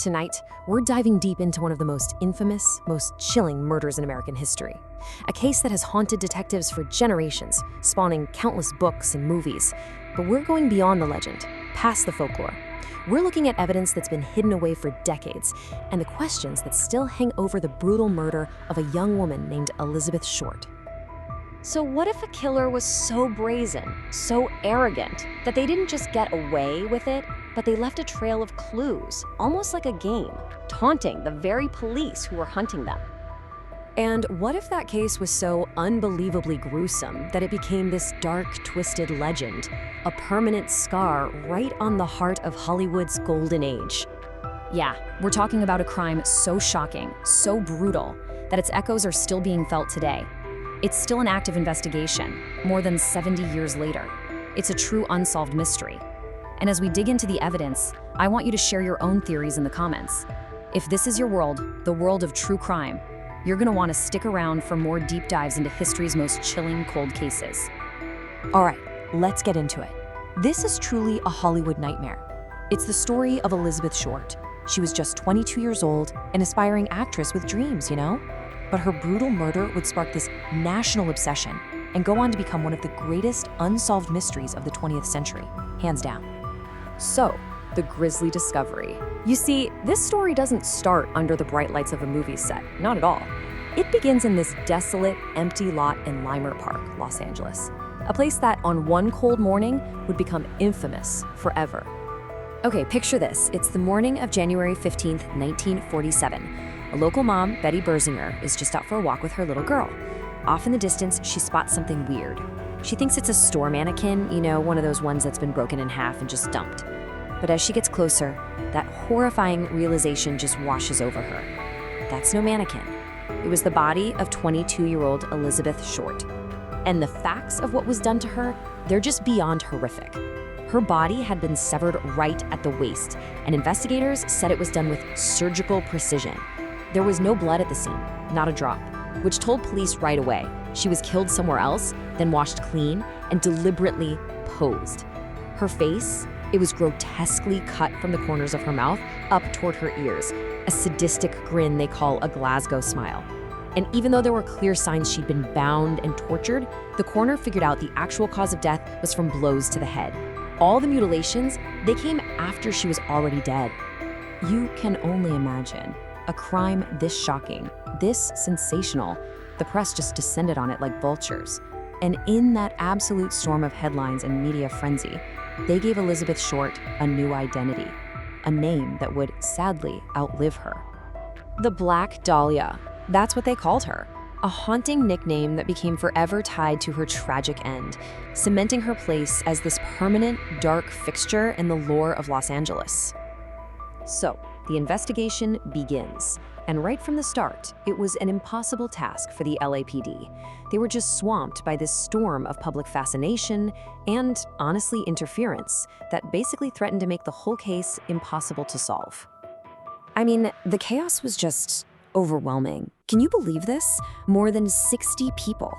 Tonight, we're diving deep into one of the most infamous, most chilling murders in American history. A case that has haunted detectives for generations, spawning countless books and movies. But we're going beyond the legend, past the folklore. We're looking at evidence that's been hidden away for decades, and the questions that still hang over the brutal murder of a young woman named Elizabeth Short. So what if a killer was so brazen, so arrogant, that they didn't just get away with it, but they left a trail of clues, almost like a game, taunting the very police who were hunting them? And what if that case was so unbelievably gruesome that it became this dark, twisted legend, a permanent scar right on the heart of Hollywood's golden age? Yeah, we're talking about a crime so shocking, so brutal, that its echoes are still being felt today. It's still an active investigation, more than 70 years later. It's a true unsolved mystery. And as we dig into the evidence, I want you to share your own theories in the comments. If this is your world, the world of true crime, you're gonna want to stick around for more deep dives into history's most chilling cold cases. All right, let's get into it. This is truly a Hollywood nightmare. It's the story of Elizabeth Short. She was just 22 years old, an aspiring actress with dreams, you know? But her brutal murder would spark this national obsession and go on to become one of the greatest unsolved mysteries of the 20th century, hands down. So, the grisly discovery. You see, this story doesn't start under the bright lights of a movie set, not at all. It begins in this desolate, empty lot in Leimert Park, Los Angeles. A place that, on one cold morning, would become infamous forever. Okay, picture this. It's the morning of January 15th, 1947. A local mom, Betty Berzinger, is just out for a walk with her little girl. Off in the distance, she spots something weird. She thinks it's a store mannequin, you know, one of those ones that's been broken in half and just dumped. But as she gets closer, that horrifying realization just washes over her. That's no mannequin. It was the body of 22-year-old Elizabeth Short. And the facts of what was done to her, they're just beyond horrific. Her body had been severed right at the waist, and investigators said it was done with surgical precision. There was no blood at the scene, not a drop, which told police right away she was killed somewhere else, then washed clean, and deliberately posed. Her face, it was grotesquely cut from the corners of her mouth up toward her ears, a sadistic grin they call a Glasgow smile. And even though there were clear signs she'd been bound and tortured, the coroner figured out the actual cause of death was from blows to the head. All the mutilations, they came after she was already dead. You can only imagine. A crime this shocking, this sensational, the press just descended on it like vultures. And in that absolute storm of headlines and media frenzy, they gave Elizabeth Short a new identity, a name that would sadly outlive her. The Black Dahlia, that's what they called her, a haunting nickname that became forever tied to her tragic end, cementing her place as this permanent, dark fixture in the lore of Los Angeles. So, the investigation begins, and right from the start, it was an impossible task for the LAPD. They were just swamped by this storm of public fascination and, honestly, interference that basically threatened to make the whole case impossible to solve. I mean, the chaos was just overwhelming. Can you believe this? More than 60 people,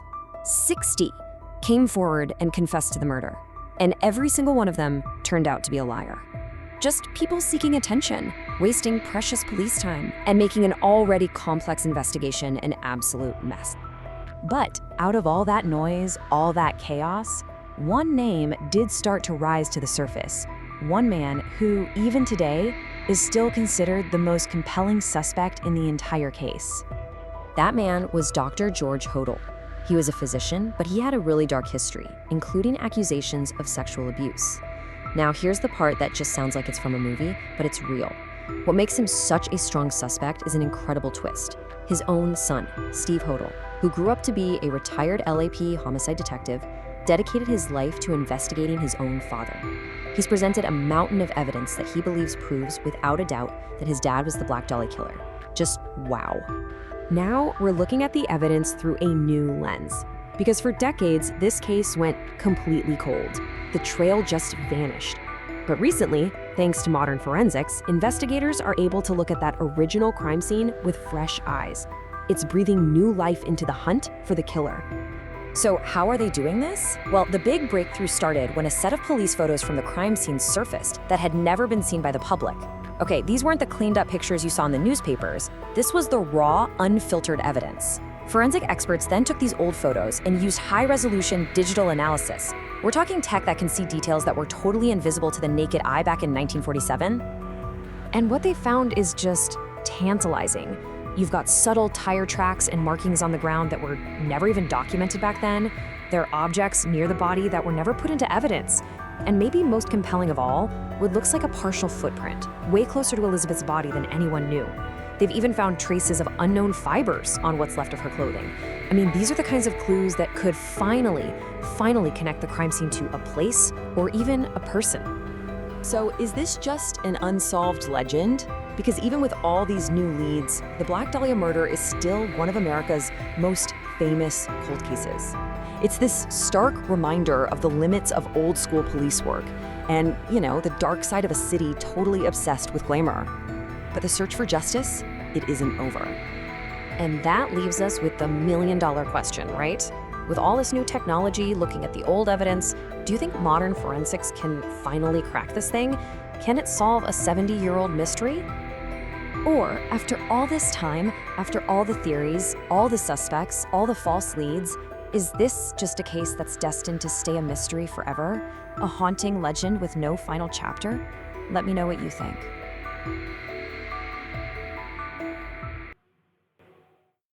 60, came forward and confessed to the murder. And every single one of them turned out to be a liar. Just people seeking attention, wasting precious police time, and making an already complex investigation an absolute mess. But out of all that noise, all that chaos, one name did start to rise to the surface. One man who, even today, is still considered the most compelling suspect in the entire case. That man was Dr. George Hodel. He was a physician, but he had a really dark history, including accusations of sexual abuse. Now, here's the part that just sounds like it's from a movie, but it's real. What makes him such a strong suspect is an incredible twist. His own son, Steve Hodel, who grew up to be a retired LAP homicide detective, dedicated his life to investigating his own father. He's presented a mountain of evidence that he believes proves without a doubt that his dad was the Black Dahlia killer. Just wow. Now we're looking at the evidence through a new lens. Because for decades, this case went completely cold. The trail just vanished. But recently, thanks to modern forensics, investigators are able to look at that original crime scene with fresh eyes. It's breathing new life into the hunt for the killer. So how are they doing this? Well, the big breakthrough started when a set of police photos from the crime scene surfaced that had never been seen by the public. Okay, these weren't the cleaned up pictures you saw in the newspapers. This was the raw, unfiltered evidence. Forensic experts then took these old photos and used high-resolution digital analysis. We're talking tech that can see details that were totally invisible to the naked eye back in 1947. And what they found is just tantalizing. You've got subtle tire tracks and markings on the ground that were never even documented back then. There are objects near the body that were never put into evidence. And maybe most compelling of all, what looks like a partial footprint, way closer to Elizabeth's body than anyone knew. They've even found traces of unknown fibers on what's left of her clothing. I mean, these are the kinds of clues that could finally connect the crime scene to a place or even a person. So is this just an unsolved legend? Because even with all these new leads, the Black Dahlia murder is still one of America's most famous cold cases. It's this stark reminder of the limits of old school police work and, the dark side of a city totally obsessed with glamour. But the search for justice, it isn't over. And that leaves us with the million-dollar question, right? With all this new technology looking at the old evidence, do you think modern forensics can finally crack this thing? Can it solve a 70-year-old mystery? Or, after all this time, after all the theories, all the suspects, all the false leads, is this just a case that's destined to stay a mystery forever? A haunting legend with no final chapter? Let me know what you think.